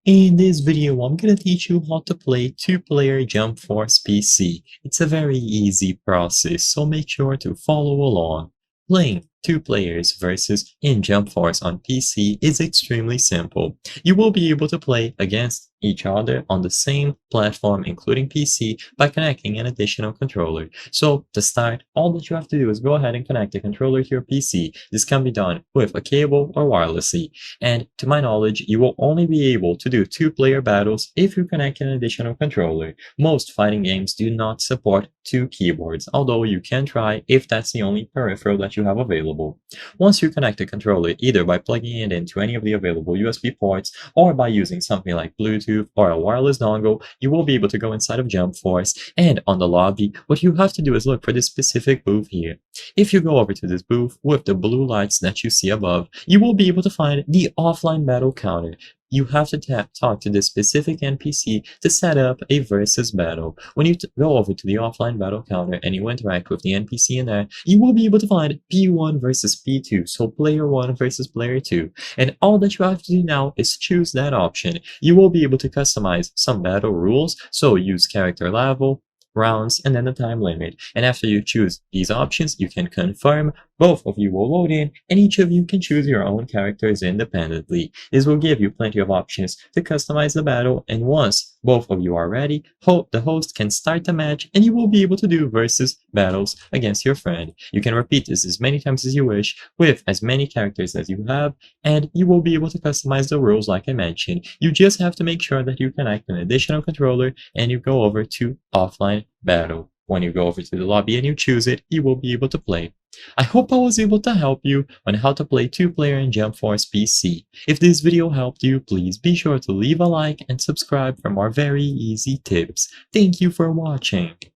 In this video, I'm gonna teach you how to play two-player Jump Force PC. It's a very easy process, so make sure to follow along. Playing two players versus in Jump Force on PC is extremely simple. You will be able to play against each other on the same platform, including PC, by connecting an additional controller. So to start, all that you have to do is go ahead and connect the controller to your PC. This can be done with a cable or wirelessly. And to my knowledge, you will only be able to do two-player battles if you connect an additional controller. Most fighting games do not support two keyboards, although you can try if that's the only peripheral that you have available. Once you connect the controller either by plugging it into any of the available USB ports or by using something like Bluetooth or a wireless dongle, you will be able to go inside of Jump Force, and on the lobby, what you have to do is look for this specific booth here. If you go over to this booth with the blue lights that you see above, you will be able to find the offline battle counter. You have to talk to this specific NPC to set up a versus battle. When you go over to the offline battle counter and you interact with the NPC in there, you will be able to find P1 versus P2, so player 1 versus player 2. And all that you have to do now is choose that option. You will be able to customize some battle rules, so use character level, rounds, and then the time limit. And after you choose these options, you can confirm, both of you will load in, and each of you can choose your own characters independently. This will give you plenty of options to customize the battle, and once both of you are ready, the host can start the match, and you will be able to do versus battles against your friend. You can repeat this as many times as you wish, with as many characters as you have, and you will be able to customize the rules like I mentioned. You just have to make sure that you connect an additional controller and you go over to offline battle. When you go over to the lobby and you choose it, you will be able to play. I hope I was able to help you on how to play two-player in Jump Force PC. If this video helped you, please be sure to leave a like and subscribe for more very easy tips. Thank you for watching.